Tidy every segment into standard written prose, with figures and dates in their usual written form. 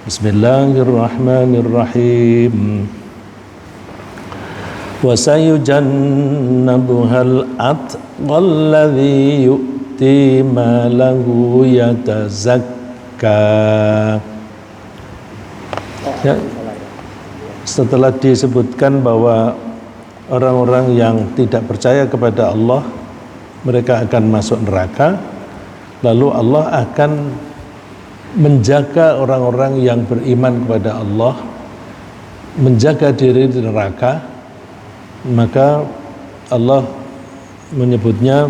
Bismillahirrahmanirrahim. Wa sayujannabuhal atqalladzi yu'ti malahu yatazakka. Ya, setelah disebutkan bahwa orang-orang yang tidak percaya kepada Allah mereka akan masuk neraka, lalu Allah akan menjaga orang-orang yang beriman kepada Allah, menjaga diri di neraka. Maka Allah menyebutnya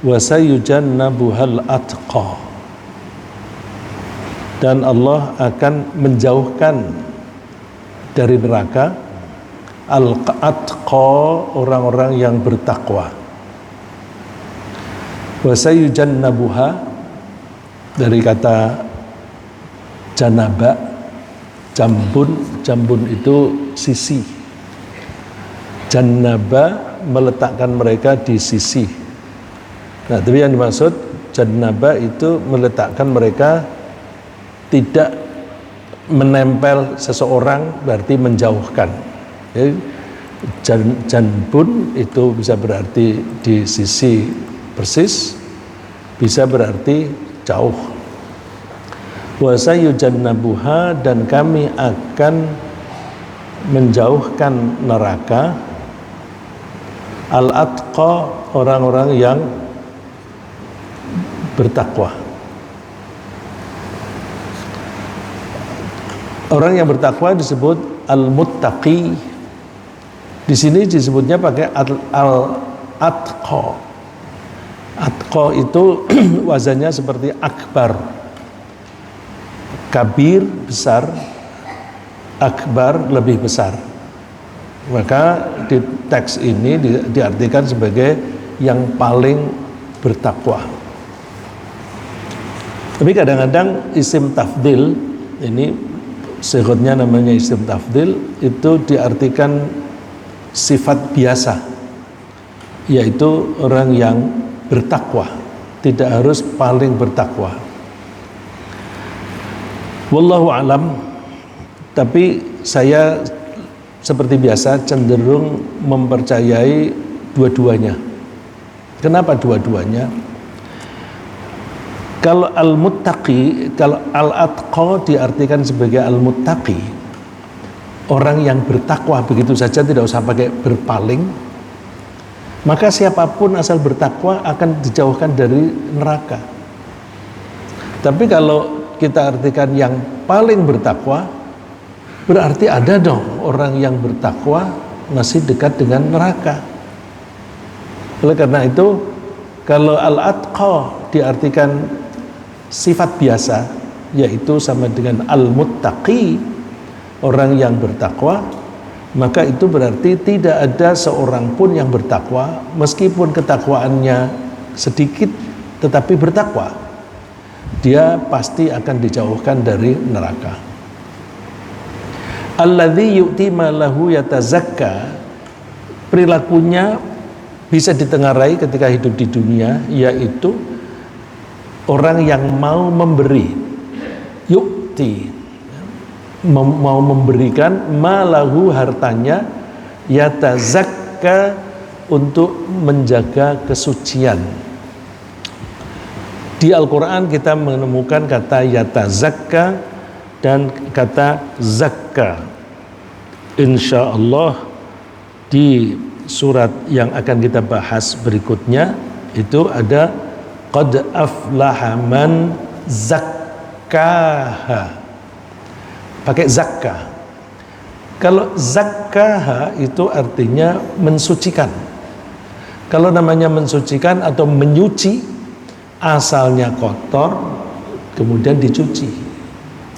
wasayujannabuhal atqa, dan Allah akan menjauhkan dari neraka al-atqa, orang-orang yang bertakwa. Wasayujannabuha dari kata janaba, jambun itu sisi. Jannaba meletakkan mereka di sisi. Nah, tapi yang dimaksud jannaba itu meletakkan mereka tidak menempel seseorang, berarti menjauhkan. Jadi, janbun itu bisa berarti di sisi persis, bisa berarti jauh. Wa sayujannabuha, dan kami akan menjauhkan neraka al-atqa, orang-orang yang bertakwa. Orang yang bertakwa disebut al-muttaqi. Di sini disebutnya pakai al-atqa. Atqa itu wazannya seperti akbar. Kabir besar, akbar lebih besar. Maka di teks ini diartikan sebagai yang paling bertakwa. Tapi kadang-kadang isim tafdil, ini sighotnya namanya isim tafdil, itu diartikan sifat biasa, yaitu orang yang bertakwa, tidak harus paling bertakwa. Wallahu alam, tapi saya seperti biasa cenderung mempercayai dua-duanya. Kenapa dua-duanya? Kalau al-muttaqi, kalau al-atqa diartikan sebagai al-muttaqi, orang yang bertakwa begitu saja, tidak usah pakai berpaling, maka siapapun asal bertakwa akan dijauhkan dari neraka. Tapi kalau kita artikan yang paling bertakwa, berarti ada dong orang yang bertakwa masih dekat dengan neraka. Oleh karena itu, kalau al-atqa diartikan sifat biasa, yaitu sama dengan al-muttaqi, orang yang bertakwa, maka itu berarti tidak ada seorang pun yang bertakwa, meskipun ketakwaannya sedikit tetapi bertakwa, dia pasti akan dijauhkan dari neraka. Alladzi yu'ti malahu yatazakka, perilakunya bisa ditengarai ketika hidup di dunia, yaitu orang yang mau memberi, yu'ti, mau memberikan malahu, hartanya, yatazakka, untuk menjaga kesucian. Di Al-Quran kita menemukan kata yatazakka dan kata zakka. Insya Allah di surat yang akan kita bahas berikutnya itu ada qad aflaha man zakkaha, pakai zakka. Kalau zakkaha itu artinya mensucikan. Kalau namanya mensucikan atau menyuci, asalnya kotor kemudian dicuci,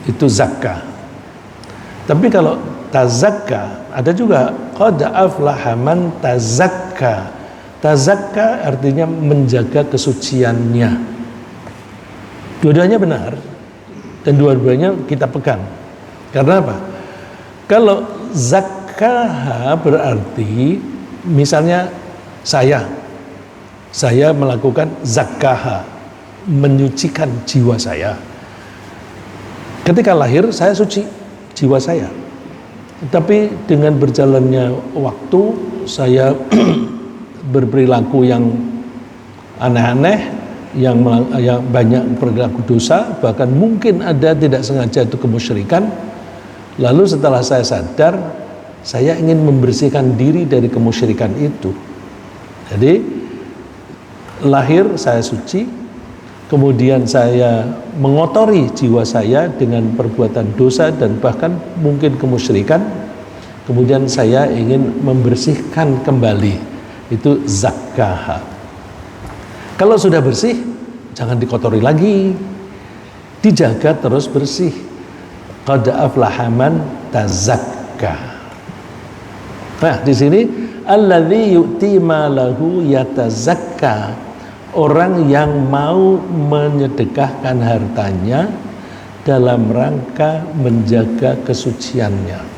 itu zakka. Tapi kalau tazakka, ada juga qad aflaha man tazakka. Tazakka artinya menjaga kesuciannya. Dua-duanya benar dan dua-duanya kita pegang. Karena apa? Kalau zakkaha berarti misalnya saya melakukan zakkaha, menyucikan jiwa saya. Ketika lahir saya suci, jiwa saya. Tapi dengan berjalannya waktu saya berperilaku yang aneh-aneh, yang banyak perilaku dosa, bahkan mungkin ada tidak sengaja itu kemusyrikan. Lalu setelah saya sadar, saya ingin membersihkan diri dari kemusyrikan itu. Jadi lahir saya suci, kemudian saya mengotori jiwa saya dengan perbuatan dosa dan bahkan mungkin kemusyrikan. Kemudian saya ingin membersihkan kembali, itu zakah. Kalau sudah bersih, jangan dikotori lagi, dijaga terus bersih. Qad aflaha man tazakka. Nah, di sini alladzi yu'ti malahu yatazakka, orang yang mau menyedekahkan hartanya dalam rangka menjaga kesuciannya.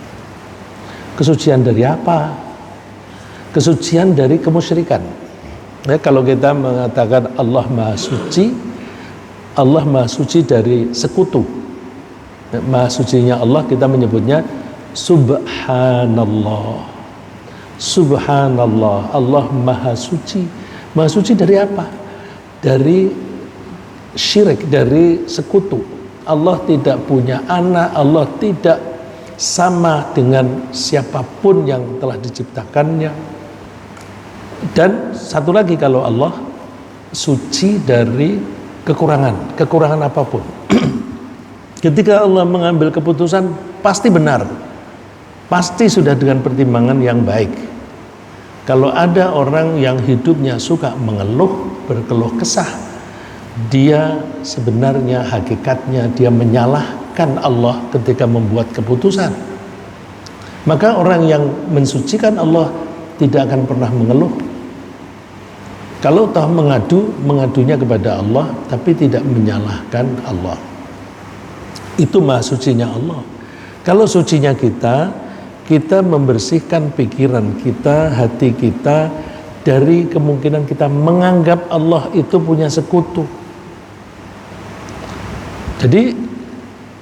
Kesucian dari apa? Kesucian dari kemusyrikan. Ya, kalau kita mengatakan Allah Maha Suci, Allah Maha Suci dari sekutu. Maha sucinya Allah kita menyebutnya Subhanallah. Subhanallah, Allah Maha Suci. Maha Suci dari apa? Dari syirik, dari sekutu. Allah tidak punya anak, Allah tidak sama dengan siapapun yang telah diciptakannya. Dan satu lagi, kalau Allah suci dari kekurangan apapun. Ketika Allah mengambil keputusan pasti benar, pasti sudah dengan pertimbangan yang baik. Kalau ada orang yang hidupnya suka mengeluh, berkeluh kesah, dia sebenarnya hakikatnya dia menyalahkan Allah ketika membuat keputusan. Maka orang yang mensucikan Allah tidak akan pernah mengeluh. Kalau toh mengadunya kepada Allah, tapi tidak menyalahkan Allah. Itu maha sucinya Allah. Kalau sucinya kita membersihkan pikiran kita, hati kita dari kemungkinan kita menganggap Allah itu punya sekutu. Jadi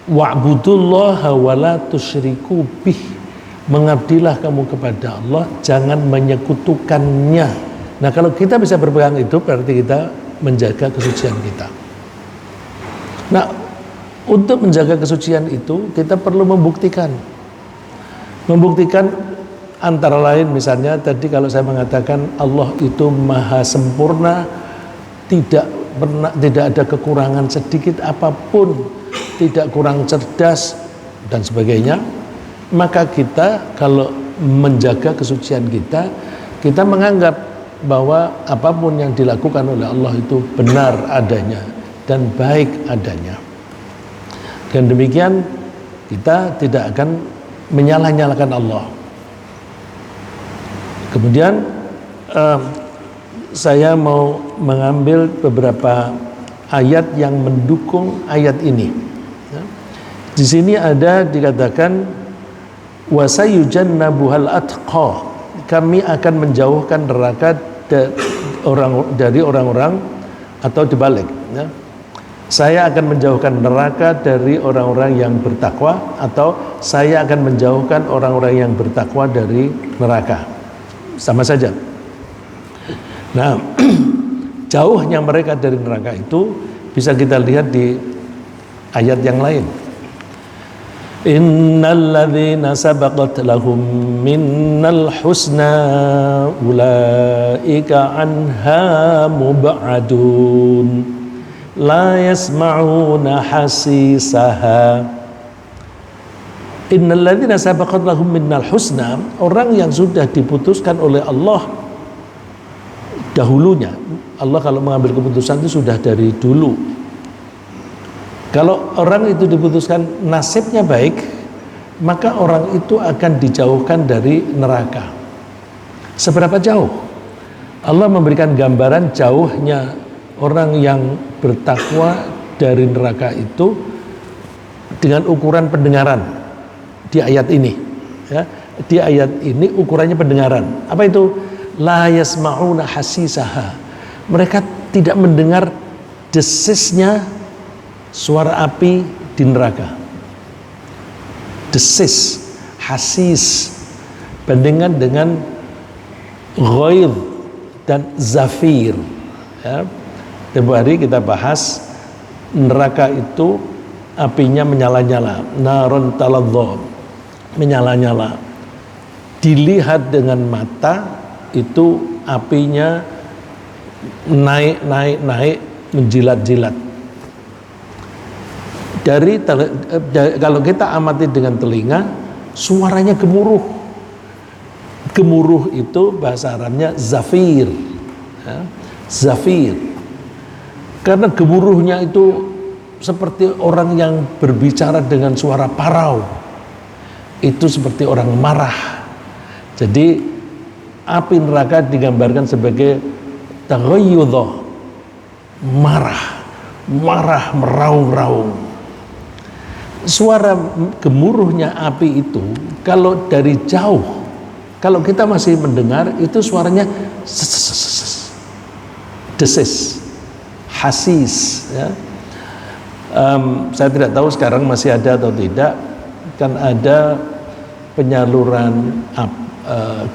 wa'budullaha wa la tusyriku bih, mengabdilah kamu kepada Allah, jangan menyekutukannya. Nah, kalau kita bisa berpegang itu, berarti kita menjaga kesucian kita. Nah, untuk menjaga kesucian itu kita perlu membuktikan antara lain, misalnya tadi kalau saya mengatakan Allah itu maha sempurna, tidak ada kekurangan sedikit apapun, tidak kurang cerdas dan sebagainya, maka kita kalau menjaga kesucian kita menganggap bahwa apapun yang dilakukan oleh Allah itu benar adanya dan baik adanya. Dan demikian kita tidak akan menyalah-nyalahkan Allah. Kemudian saya mau mengambil beberapa ayat yang mendukung ayat ini. Di sini ada dikatakan wasayujannabuhal atqa, kami akan menjauhkan neraka dari orang-orang, atau dibalik, ya. Saya akan menjauhkan neraka dari orang-orang yang bertakwa, atau saya akan menjauhkan orang-orang yang bertakwa dari neraka. Sama saja. Nah, jauhnya mereka dari neraka itu bisa kita lihat di ayat yang lain. Innal ladzina sabaqat lahum minnal husna ulaika anha mub'adun la yasma'una hasisaha. Innal ladzina sabaqat lahum minnal husna, orang yang sudah diputuskan oleh Allah dahulunya. Allah kalau mengambil keputusan itu sudah dari dulu. Kalau orang itu diputuskan nasibnya baik, maka orang itu akan dijauhkan dari neraka. Seberapa jauh? Allah memberikan gambaran jauhnya orang yang bertakwa dari neraka itu dengan ukuran pendengaran di ayat ini. Ya, di ayat ini ukurannya pendengaran. Apa itu? La yasma'una hasisaha. Mereka tidak mendengar desisnya suara api di neraka. desis, hasis. Bandingkan dengan ghaidh dan zafir. Ya. Tempoh hari kita bahas neraka itu apinya menyala-nyala, narun taladhdha, menyala-nyala. Dilihat dengan mata itu apinya naik, menjilat-jilat. Kalau kita amati dengan telinga, suaranya gemuruh. Gemuruh itu bahasa Arabnya zafir. Ya, zafir. Karena gemuruhnya itu seperti orang yang berbicara dengan suara parau. Itu seperti orang marah. Jadi api neraka digambarkan sebagai taghayyudha, marah meraung-raung. Suara gemuruhnya api itu kalau dari jauh, kalau kita masih mendengar itu suaranya desis, hasis. Ya. Saya tidak tahu sekarang masih ada atau tidak. Kan ada penyaluran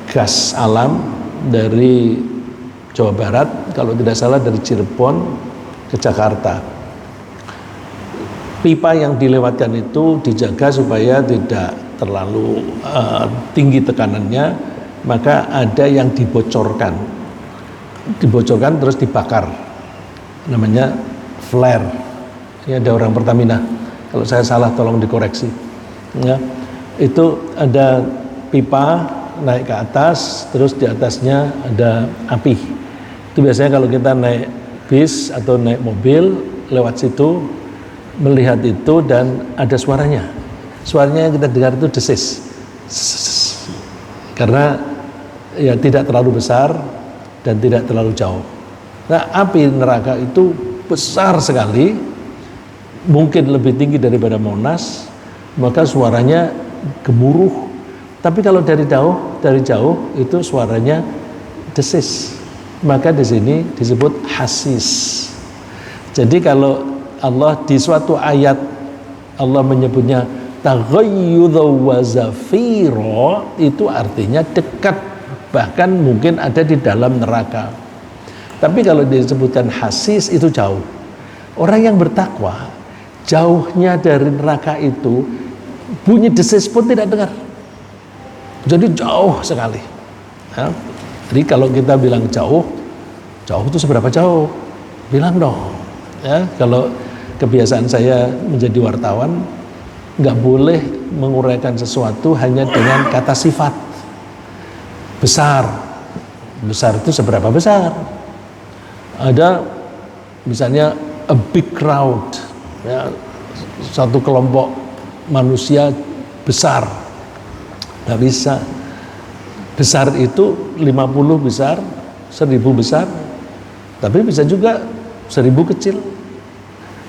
gas alam dari Jawa Barat, kalau tidak salah dari Cirebon ke Jakarta. Pipa yang dilewatkan itu dijaga supaya tidak terlalu tinggi tekanannya, maka ada yang dibocorkan terus dibakar, namanya flare. Ini ada orang Pertamina, kalau saya salah tolong dikoreksi. Ya, itu ada pipa naik ke atas, terus di atasnya ada api. Itu biasanya kalau kita naik bis atau naik mobil lewat situ, melihat itu dan ada suaranya yang kita dengar itu desis, karena ya tidak terlalu besar dan tidak terlalu jauh. Nah, api neraka itu besar sekali, mungkin lebih tinggi daripada Monas, maka suaranya gemuruh. Tapi kalau dari jauh itu suaranya desis, maka di sini disebut hasis. Jadi kalau Allah di suatu ayat Allah menyebutnya taghayyudha wa zafira, itu artinya dekat, bahkan mungkin ada di dalam neraka. Tapi kalau disebutkan hasis itu jauh. Orang yang bertakwa jauhnya dari neraka itu bunyi desis pun tidak dengar. Jadi jauh sekali. Ya. Jadi kalau kita bilang jauh itu seberapa jauh? Bilang dong. Ya, kalau kebiasaan saya menjadi wartawan, nggak boleh menguraikan sesuatu hanya dengan kata sifat. Besar itu seberapa besar? Ada misalnya a big crowd, ya, satu kelompok manusia besar, nggak bisa. Besar itu 50 besar, 1000 besar, tapi bisa juga 1000 kecil.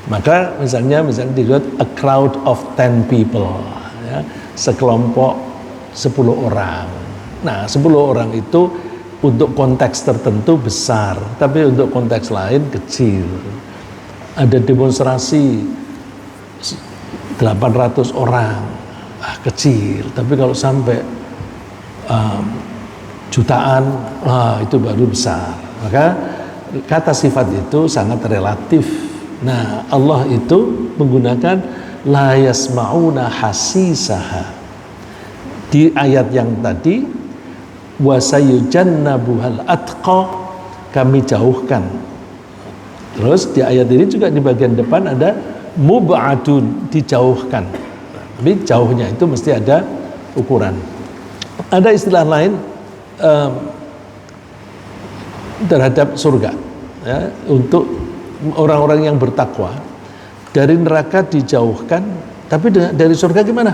Maka misalnya dibuat a crowd of 10 people, ya, sekelompok 10 orang. Nah, 10 orang itu untuk konteks tertentu besar, tapi untuk konteks lain kecil. Ada demonstrasi 800 orang, kecil. Tapi kalau sampai jutaan, itu baru besar. Maka kata sifat itu sangat relatif. Nah, Allah itu menggunakan la yasma'una hasisaha. Di ayat yang tadi wasayujannabuhal atqa, kami jauhkan. Terus di ayat ini juga di bagian depan ada mub'adun, dijauhkan. Tapi jauhnya itu mesti ada ukuran. Ada istilah lain terhadap surga, ya, untuk orang-orang yang bertakwa. Dari neraka dijauhkan, tapi dari surga gimana?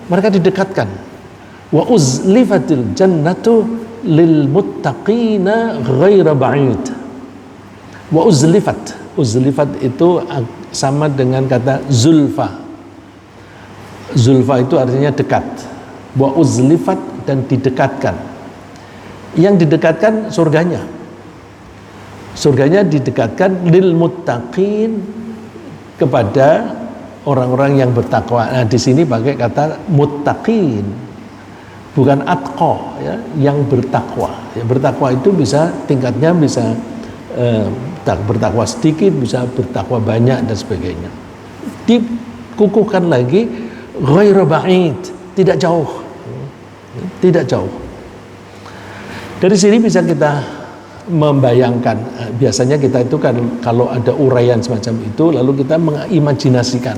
Mereka didekatkan. Wa uzlifatil jannatu lil muttaqina ghaira ba'id. Wa uzlifat itu sama dengan kata zulfa. Zulfa itu artinya dekat. Wa uzlifat, dan didekatkan. Yang didekatkan surganya. Surganya didekatkan lil muttaqin, kepada orang-orang yang bertakwa. Nah, di sini pakai kata muttaqin, bukan atqa, ya, yang bertakwa. Ya, bertakwa itu bisa tingkatnya bisa bertakwa sedikit, bisa bertakwa banyak dan sebagainya. Dikukuhkan lagi ghairu ba'id, tidak jauh. Tidak jauh. Dari sini bisa kita membayangkan, biasanya kita itu kan kalau ada uraian semacam itu lalu kita mengimajinasikan.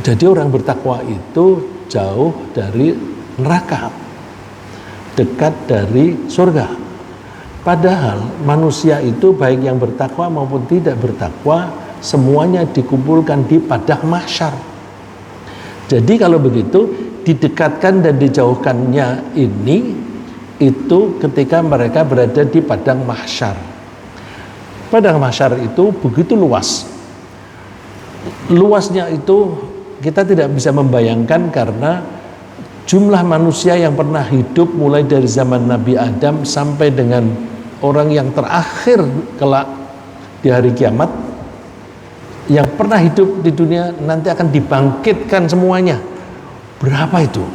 Jadi orang bertakwa itu jauh dari neraka, dekat dari surga. Padahal manusia itu baik yang bertakwa maupun tidak bertakwa semuanya dikumpulkan di padang mahsyar. Jadi kalau begitu didekatkan dan dijauhkannya ini itu ketika mereka berada di padang mahsyar. Padang mahsyar itu begitu luas. Luasnya itu kita tidak bisa membayangkan karena jumlah manusia yang pernah hidup mulai dari zaman Nabi Adam sampai dengan orang yang terakhir kelak di hari kiamat yang pernah hidup di dunia nanti akan dibangkitkan semuanya. Berapa itu?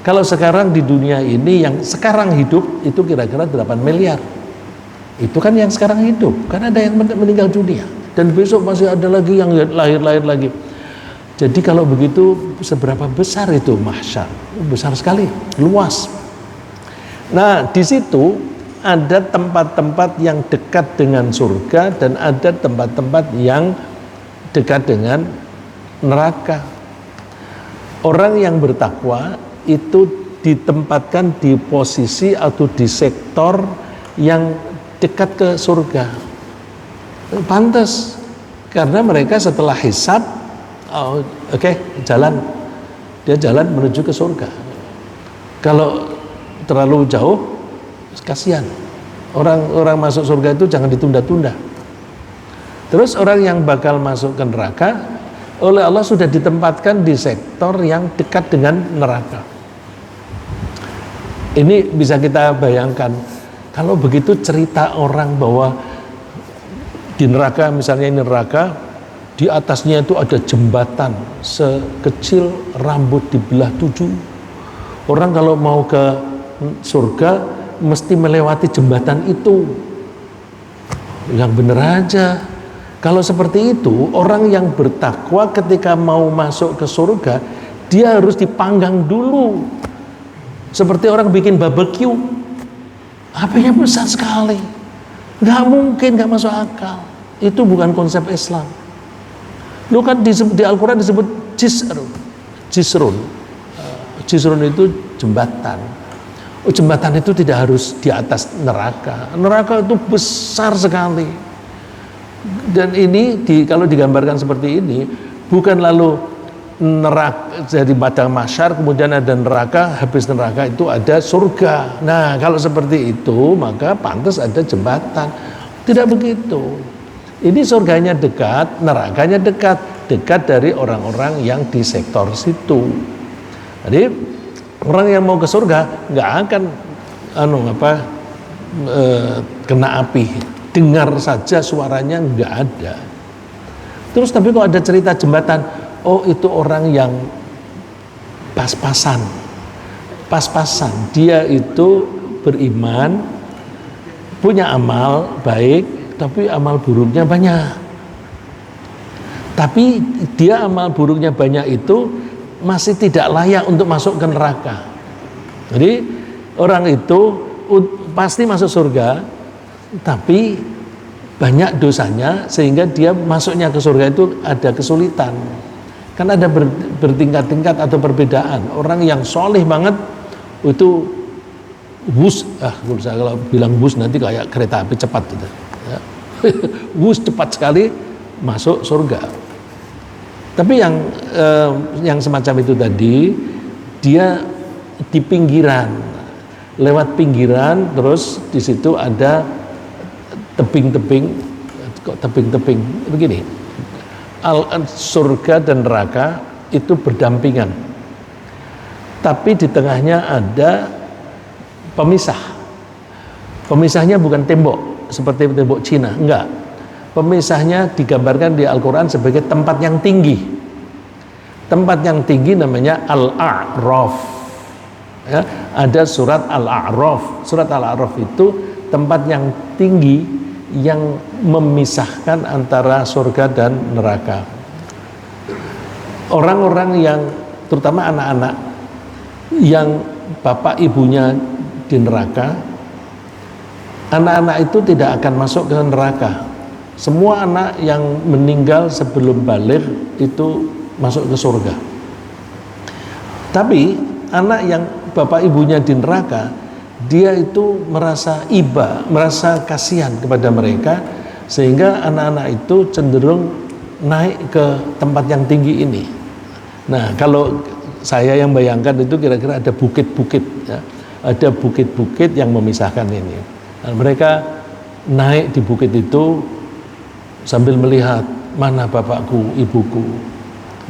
Kalau sekarang di dunia ini yang sekarang hidup itu kira-kira 8 miliar. Itu kan yang sekarang hidup, kan ada yang meninggal dunia dan besok masih ada lagi yang lahir-lahir lagi. Jadi kalau begitu seberapa besar itu mahsyar? Besar sekali, luas. Nah, di situ ada tempat-tempat yang dekat dengan surga dan ada tempat-tempat yang dekat dengan neraka. Orang yang bertakwa itu ditempatkan di posisi atau di sektor yang dekat ke surga. Pantas karena mereka setelah hisab jalan, dia jalan menuju ke surga. Kalau terlalu jauh kasihan. Orang masuk surga itu jangan ditunda-tunda. Terus orang yang bakal masuk ke neraka oleh Allah sudah ditempatkan di sektor yang dekat dengan neraka. Ini bisa kita bayangkan. Kalau begitu cerita orang bahwa di neraka, misalnya ini neraka, di atasnya itu ada jembatan sekecil rambut dibelah 7. Orang kalau mau ke surga mesti melewati jembatan itu. Yang bener aja. Kalau seperti itu, orang yang bertakwa ketika mau masuk ke surga, dia harus dipanggang dulu. Seperti orang bikin barbecue. Apinya besar sekali. Nggak mungkin, nggak masuk akal. Itu bukan konsep Islam. Lu kan di Al-Quran disebut jisrun. Jisrun itu jembatan. Jembatan itu tidak harus di atas neraka. Neraka itu besar sekali. Dan ini kalau digambarkan seperti ini, bukan lalu neraka jadi padang mahsyar kemudian ada neraka, habis neraka itu ada surga. Nah, kalau seperti itu maka pantas ada jembatan. Tidak begitu. Ini surganya dekat, nerakanya dekat dari orang-orang yang di sektor situ. Jadi orang yang mau ke surga nggak akan kena api, dengar saja suaranya nggak ada. Terus tapi kok ada cerita jembatan, oh itu orang yang pas-pasan, dia itu beriman, punya amal baik, tapi amal buruknya banyak. Tapi dia amal buruknya banyak itu masih tidak layak untuk masuk ke neraka. Jadi orang itu pasti masuk surga, tapi banyak dosanya sehingga dia masuknya ke surga itu ada kesulitan. Kan ada bertingkat-tingkat atau perbedaan. Orang yang soleh banget itu bus, kalau bilang bus nanti kayak kereta api cepat gitu. Ya. Bus cepat sekali masuk surga. Tapi yang semacam itu tadi dia di pinggiran, lewat pinggiran, terus di situ ada tebing-tebing begini. Surga dan neraka itu berdampingan, tapi di tengahnya ada pemisah. Pemisahnya bukan tembok seperti tembok Cina, enggak. Pemisahnya digambarkan di Al-Quran sebagai tempat yang tinggi. Tempat yang tinggi namanya Al-A'raf. Ya, ada surat Al-A'raf. Surat Al-A'raf itu tempat yang tinggi yang memisahkan antara surga dan neraka. Orang-orang yang, terutama anak-anak yang bapak ibunya di neraka, anak-anak itu tidak akan masuk ke neraka. Semua anak yang meninggal sebelum baligh itu masuk ke surga. Tapi anak yang bapak ibunya di neraka, dia itu merasa iba, merasa kasihan kepada mereka, sehingga anak-anak itu cenderung naik ke tempat yang tinggi ini. Nah, kalau saya yang bayangkan itu kira-kira ada bukit-bukit, ya. Ada bukit-bukit yang memisahkan ini. Dan mereka naik di bukit itu sambil melihat, mana bapakku, ibuku.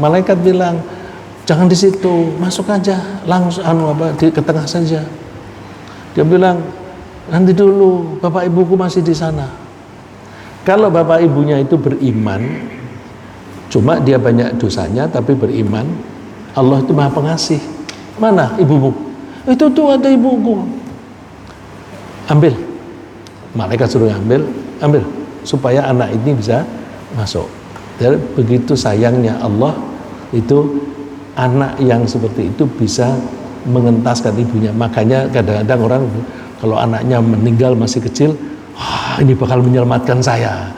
Malaikat bilang, jangan di situ, masuk aja, langsung ke tengah saja. Dia bilang, nanti dulu, bapak ibuku masih di sana. Kalau bapak ibunya itu beriman, cuma dia banyak dosanya tapi beriman, Allah itu Maha Pengasih. Mana ibumu? Itu tuh ada ibuku. Ambil. Malaikat suruh ambil supaya anak ini bisa masuk. Dan begitu sayangnya Allah itu anak yang seperti itu bisa mengentaskan ibunya. Makanya kadang-kadang orang kalau anaknya meninggal masih kecil, ini bakal menyelamatkan saya.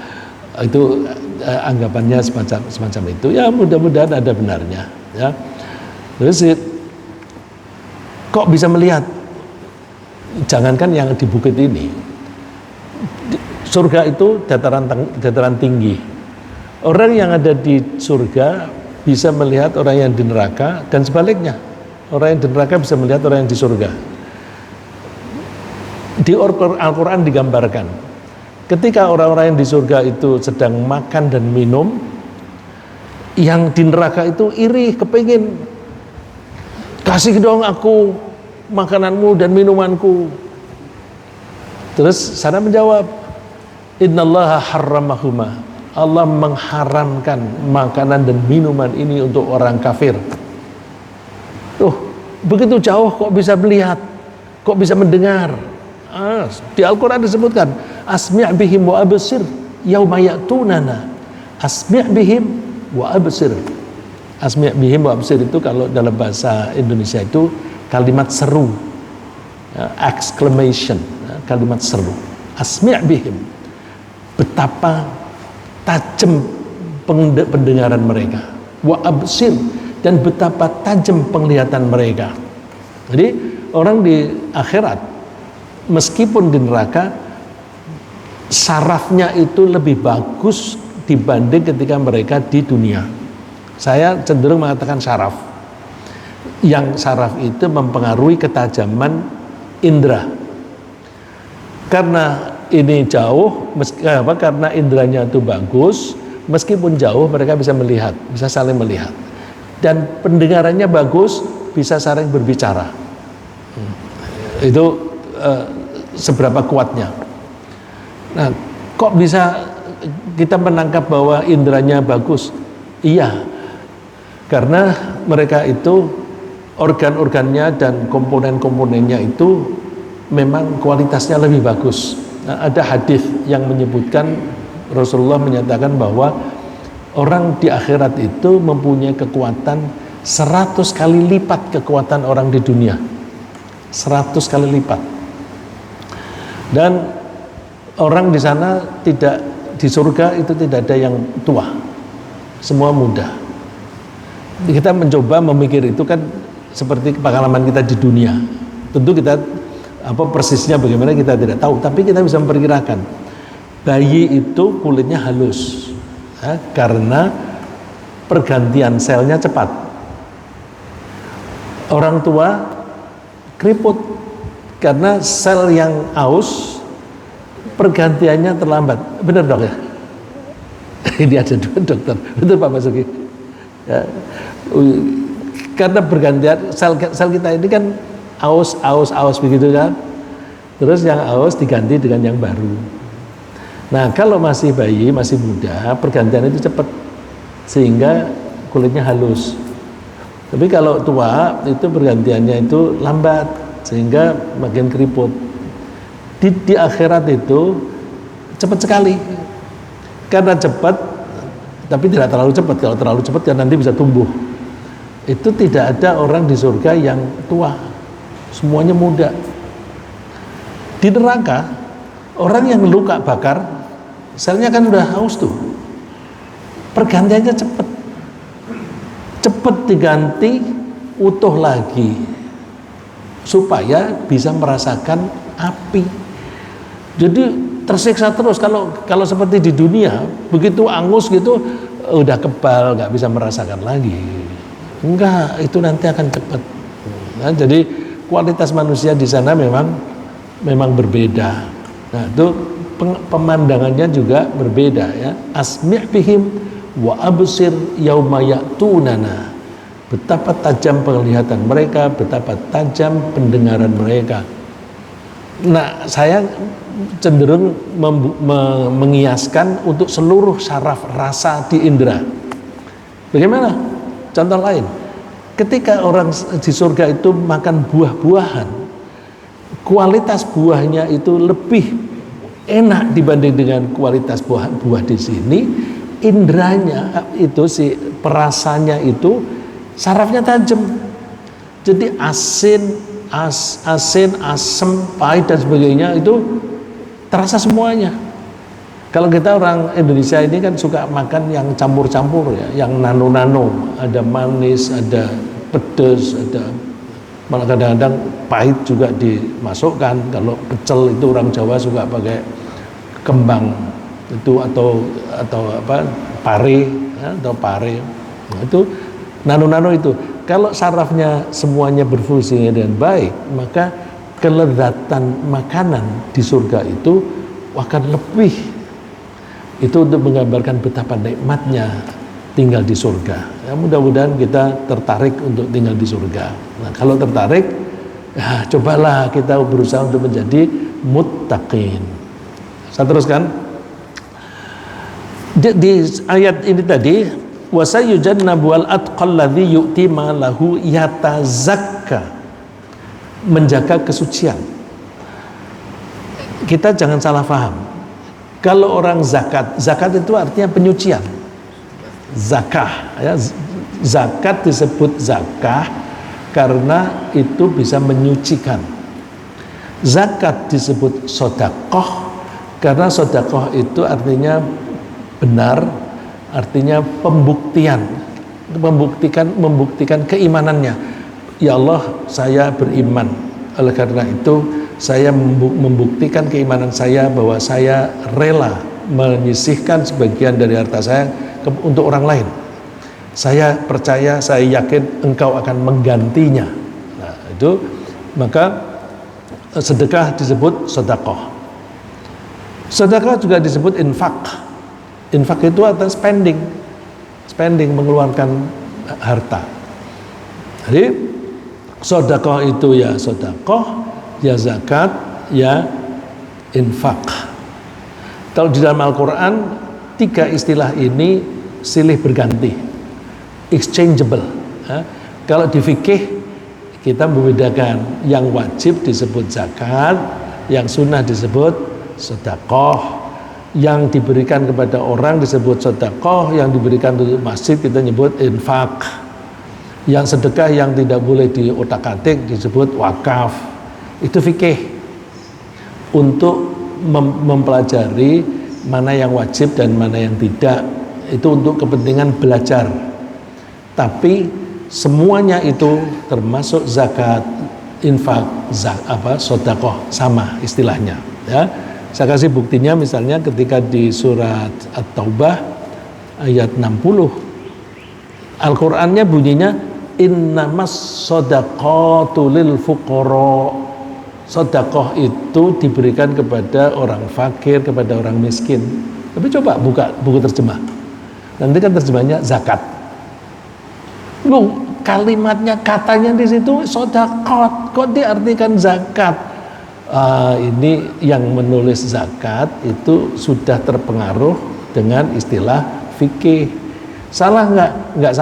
Itu anggapannya semacam itu. Ya mudah-mudahan ada benarnya. Ya. Terus kok bisa melihat? Jangankan yang di bukit ini, surga itu dataran tinggi. Orang yang ada di surga bisa melihat orang yang di neraka, dan sebaliknya, orang yang di neraka bisa melihat orang yang di surga. Di Al-Quran digambarkan, ketika orang-orang yang di surga itu sedang makan dan minum, yang di neraka itu iri, kepingin, kasih dong aku makananmu dan minumanku. Terus sana menjawab, innallaha harramahuma, Allah mengharamkan makanan dan minuman ini untuk orang kafir. Begitu jauh kok bisa melihat, kok bisa mendengar. Di Al-Quran disebutkan, asmi' bihim wa absir yauma ya'tunana. Asmi' bihim wa absir. Asmi' bihim wa absir itu kalau dalam bahasa Indonesia itu kalimat seru, exclamation, kalimat seru. Asmi' bihim, betapa tajam pendengaran mereka, wa absir, dan betapa tajam penglihatan mereka. Jadi orang di akhirat meskipun di neraka, sarafnya itu lebih bagus dibanding ketika mereka di dunia. Saya cenderung mengatakan saraf. Yang saraf itu mempengaruhi ketajaman indera. Karena ini jauh, karena inderanya itu bagus, meskipun jauh mereka bisa melihat, bisa saling melihat, dan pendengarannya bagus, bisa saling berbicara. Itu seberapa kuatnya. Nah, kok bisa kita menangkap bahwa inderanya bagus? Iya, karena mereka itu organ-organnya dan komponen-komponennya itu memang kualitasnya lebih bagus. Nah, ada hadis yang menyebutkan, Rasulullah menyatakan bahwa orang di akhirat itu mempunyai kekuatan 100 kali lipat kekuatan orang di dunia. 100 kali lipat. Dan orang di sana tidak, di surga itu tidak ada yang tua, semua muda. Kita mencoba memikir itu kan seperti pengalaman kita di dunia. Tentu kita persisnya bagaimana kita tidak tahu, tapi kita bisa memperkirakan. Bayi itu kulitnya halus, karena pergantian selnya cepat. Orang tua keriput karena sel yang aus pergantiannya terlambat. Benar dok ya? Ini ada dua dokter, betul Pak Basuki? Ya. Karena pergantian sel kita ini kan aus begitu kan, terus yang aus diganti dengan yang baru. Nah kalau masih bayi, masih muda, pergantian itu cepat sehingga kulitnya halus. Tapi kalau tua itu pergantiannya itu lambat sehingga makin keriput. Di akhirat itu cepat sekali. Karena cepat, tapi tidak terlalu cepat. Kalau terlalu cepat ya nanti bisa tumbuh. Itu tidak ada orang di surga yang tua, semuanya muda. Di neraka, orang yang luka bakar, selnya kan udah haus tuh, pergantiannya cepat diganti utuh lagi, supaya bisa merasakan api. Jadi tersiksa terus. Kalau seperti di dunia, begitu angus gitu, udah kebal, nggak bisa merasakan lagi. Enggak, itu nanti akan cepat. Nah, jadi kualitas manusia di sana memang berbeda. Nah, itu pemandangannya juga berbeda ya. Asmi' bihim wa absir yauma ya'tunana. Betapa tajam penglihatan mereka, betapa tajam pendengaran mereka. Nah, saya cenderung mengiaskan untuk seluruh saraf rasa di indera. Bagaimana? Contoh lain, ketika orang di surga itu makan buah-buahan, kualitas buahnya itu lebih enak dibanding dengan kualitas buah di sini. Indranya itu si perasanya itu sarafnya tajam. Jadi asin, asam, pahit dan sebagainya itu terasa semuanya. Kalau kita orang Indonesia ini kan suka makan yang campur-campur ya, yang nano-nano, ada manis, ada pedas, ada malah kadang-kadang pahit juga dimasukkan. Kalau pecel itu orang Jawa suka pakai kembang itu atau apa pare ya, atau pare. Nah, itu nano-nano itu. Kalau sarafnya semuanya berfungsi dengan baik, maka kelezatan makanan di surga itu akan lebih. Itu untuk menggambarkan betapa nikmatnya tinggal di surga. Ya, mudah-mudahan kita tertarik untuk tinggal di surga. Nah, kalau tertarik, ya, cobalah kita berusaha untuk menjadi muttaqin. Saya teruskan. Di ayat ini tadi, wasayujannabu al-atqal ladzi yu'ti ma lahu yatazakka. Menjaga kesucian. Kita jangan salah paham. Kalau orang zakat itu artinya penyucian. Zakah, ya, zakat disebut zakah karena itu bisa menyucikan. Zakat disebut sodakoh karena sodakoh itu artinya benar, artinya membuktikan keimanannya. Ya Allah, saya beriman. Oleh karena itu saya membuktikan keimanan saya bahwa saya rela menyisihkan sebagian dari harta saya untuk orang lain. Saya percaya, saya yakin engkau akan menggantinya. Nah, itu maka sedekah disebut sedekah. Sedekah juga disebut infak. Infak itu atas spending mengeluarkan harta. Jadi sedekah itu ya sedekah, ya zakat, ya infak. Kalau di dalam Al-Quran 3 istilah ini silih berganti, exchangeable. Kalau di fikih kita membedakan, yang wajib disebut zakat, yang sunnah disebut sedekah, yang diberikan kepada orang disebut sedekah, yang diberikan untuk masjid kita nyebut infak, yang sedekah yang tidak boleh diotak-atik disebut wakaf. Itu fikih untuk mempelajari mana yang wajib dan mana yang tidak. Itu untuk kepentingan belajar. Tapi semuanya itu termasuk zakat, infak, sedekah sama istilahnya. Ya, saya kasih buktinya misalnya ketika di surat At-Taubah ayat 60, Al-Qur'annya bunyinya innamas shadaqatu lil fuqara. Sedekah itu diberikan kepada orang fakir, kepada orang miskin. Tapi coba buka buku terjemah. Nanti kan terjemahnya zakat. Loh, kalimatnya katanya di situ sedekah, kok diartikan zakat? Ini yang menulis zakat itu sudah terpengaruh dengan istilah fikih. Salah nggak? Nggak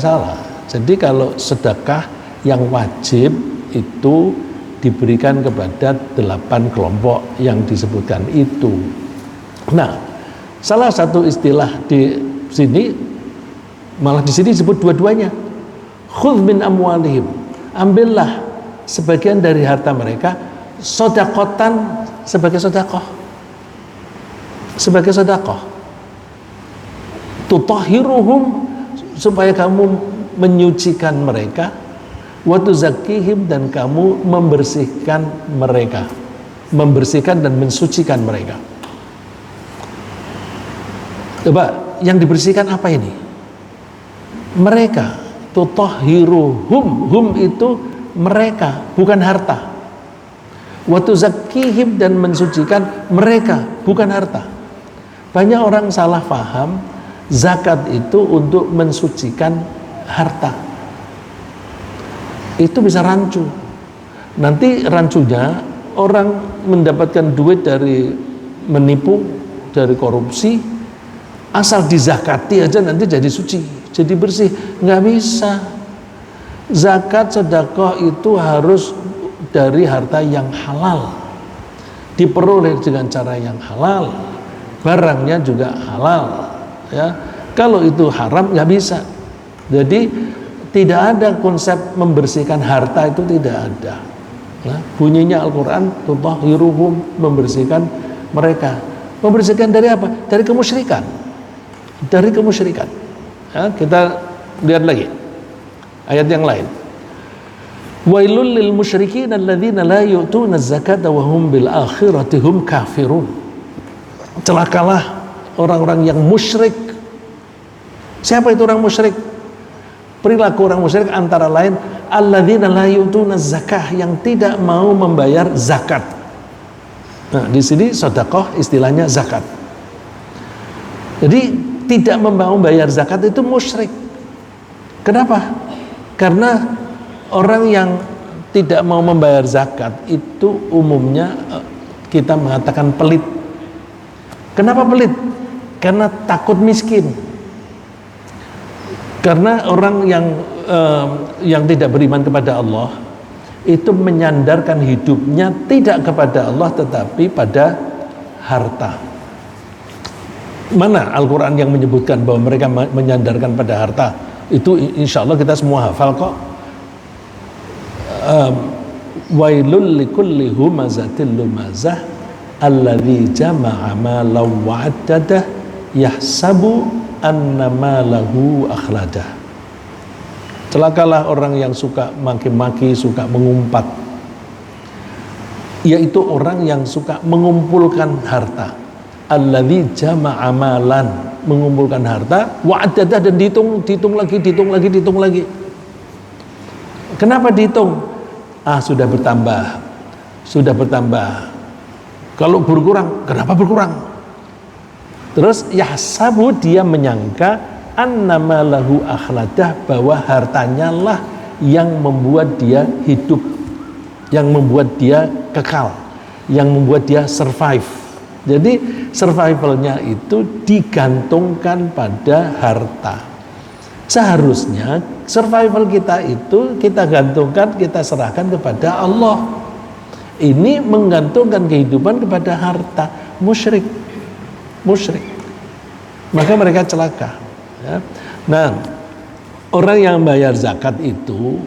salah. Jadi kalau sedekah yang wajib itu diberikan kepada 8 kelompok yang disebutkan itu. Nah, salah satu istilah di sini, malah di sini disebut dua-duanya. Khudh min amwalihim, ambillah sebagian dari harta mereka, sodakotan, sebagai sodakoh, sebagai sodakoh, tutahhiruhum, supaya kamu menyucikan mereka, wa tuzakkihim, dan kamu membersihkan mereka, membersihkan dan mensucikan mereka. Coba, yang dibersihkan apa ini? Mereka. Tutahhiruhum, hum itu mereka, bukan harta. Wa tuzakkihim, dan mensucikan mereka, bukan harta. Banyak orang salah paham zakat itu untuk mensucikan harta. Itu bisa rancu. Nanti rancunya orang mendapatkan duit dari menipu, dari korupsi, asal dizakati aja nanti jadi suci, jadi bersih. Nggak bisa. Zakat sedekah itu harus dari harta yang halal, diperoleh dengan cara yang halal, barangnya juga halal, ya. Kalau itu haram nggak bisa. Jadi tidak ada konsep membersihkan harta, itu tidak ada. Nah, bunyinya Al-Quran, tutahhiruhum, membersihkan mereka. Membersihkan dari apa? Dari kemusyrikan. Dari kemusyrikan. Ya, kita lihat lagi ayat yang lain. Wailul lil musyrikin alladzina la yu'tuna zakata wa hum bil akhirati hum kafirun. Celakalah orang-orang yang musyrik. Siapa itu orang musyrik? Perilaku orang musyrik antara lain alladzina la yu'tuna zakah, yang tidak mau membayar zakat. Nah, di sini sedekah istilahnya zakat. Jadi tidak mau membayar zakat itu musyrik. Kenapa? Karena orang yang tidak mau membayar zakat itu umumnya kita mengatakan pelit. Kenapa pelit? Karena takut miskin. Karena orang yang tidak beriman kepada Allah itu menyandarkan hidupnya tidak kepada Allah tetapi pada harta. Mana Al-Quran yang menyebutkan bahwa mereka menyandarkan pada harta? Itu insya Allah kita semua hafal kok. Wailul likulli humazatil lumazah alladzi jama'a malan wa 'addadah yahsabu anna malahu akhladah. Celakalah orang yang suka maki-maki, suka mengumpat, yaitu orang yang suka mengumpulkan harta. Alladzi jama'a malan, mengumpulkan harta, wa 'addadah, dan dihitung lagi. Kenapa dihitung? Sudah bertambah. Kalau berkurang, kenapa berkurang? Terus yahsabu, dia menyangka annama lahu akhladah, bahwa hartanya lah yang membuat dia hidup, yang membuat dia kekal, yang membuat dia survive. Jadi survivalnya itu digantungkan pada harta. Seharusnya survival kita itu kita gantungkan, kita serahkan kepada Allah. Ini menggantungkan kehidupan kepada harta. Musyrik. Maka mereka celaka, ya. Nah, orang yang bayar zakat itu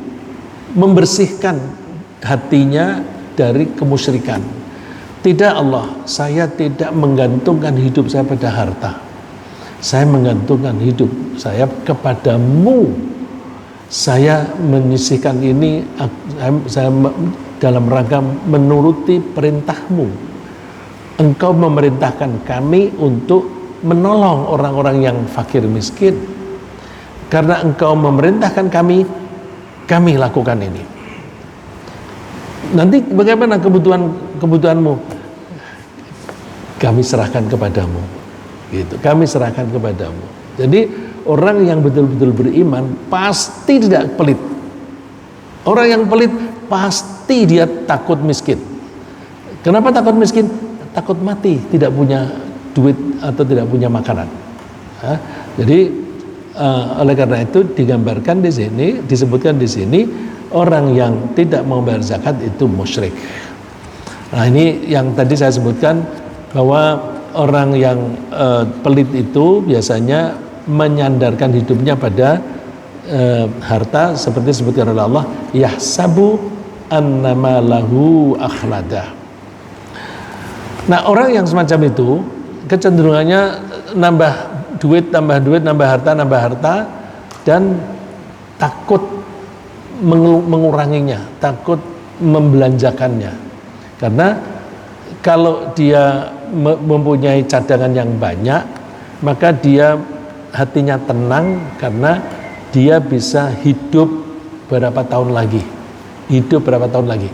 membersihkan hatinya dari kemusyrikan. Tidak, Allah, saya tidak menggantungkan hidup saya pada harta. Saya menggantungkan hidup saya kepadamu. Saya menyisihkan ini, saya dalam rangka menuruti perintahmu. Engkau memerintahkan kami untuk menolong orang-orang yang fakir miskin. Karena engkau memerintahkan kami lakukan ini. Nanti bagaimana kebutuhanmu? Kami serahkan kepadamu. Gitu. Kami serahkan kepadamu. Jadi orang yang betul-betul beriman pasti tidak pelit. Orang yang pelit pasti dia takut miskin. Kenapa takut miskin? Takut mati, tidak punya duit atau tidak punya makanan. Jadi oleh karena itu digambarkan di sini, disebutkan di sini orang yang tidak mau bayar zakat itu musyrik. Nah ini yang tadi saya sebutkan bahwa orang yang pelit itu biasanya menyandarkan hidupnya pada harta seperti disebutkan oleh Allah, yahsabu annama lahu akhladah. Nah orang yang semacam itu kecenderungannya nambah duit, nambah harta, dan takut menguranginya, takut membelanjakannya. Karena kalau dia mempunyai cadangan yang banyak, maka dia hatinya tenang karena dia bisa hidup berapa tahun lagi.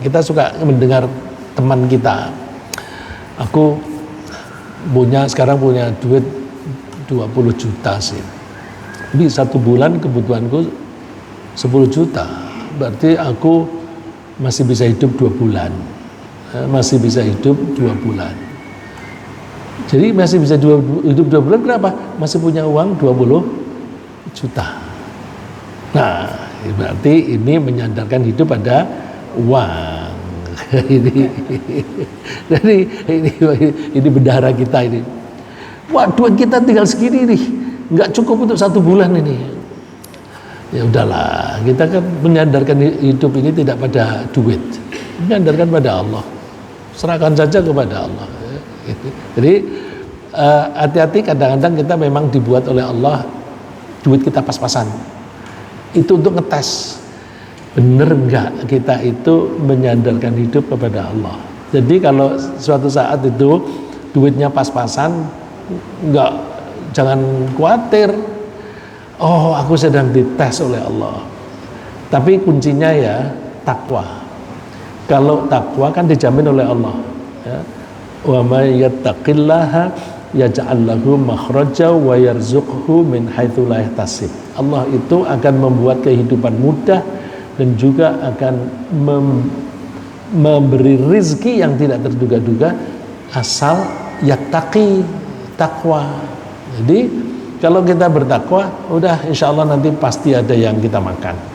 Kita suka mendengar teman kita, aku sekarang punya duit 20 juta sih. Di satu bulan kebutuhanku 10 juta. Berarti aku masih bisa hidup 2 bulan. Masih bisa hidup 2 bulan. Jadi masih bisa hidup 2 bulan kenapa? Masih punya uang 20 juta. Nah, berarti ini menyandarkan hidup pada uang. ini bendahara kita ini. Wah, duit kita tinggal segini nih, nggak cukup untuk 1 bulan ini. Ya udahlah, kita kan menyandarkan hidup ini tidak pada duit, menyandarkan pada Allah. Serahkan saja kepada Allah. Jadi hati-hati, kadang-kadang kita memang dibuat oleh Allah duit kita pas-pasan. Itu untuk ngetes bener nggak kita itu menyandarkan hidup kepada Allah. Jadi kalau suatu saat itu duitnya pas-pasan, jangan khawatir. Oh, aku sedang dites oleh Allah. Tapi kuncinya ya takwa. Kalau takwa kan dijamin oleh Allah. Ya. Wa may yattaqillaha yaj'al lahu makhraja wa yarzuqhu min haitsu la yahtasib. Allah itu akan membuat kehidupan mudah dan juga akan memberi rizki yang tidak terduga-duga asal yattaqi, takwa. Jadi kalau kita bertakwa, udah insya Allah nanti pasti ada yang kita makan.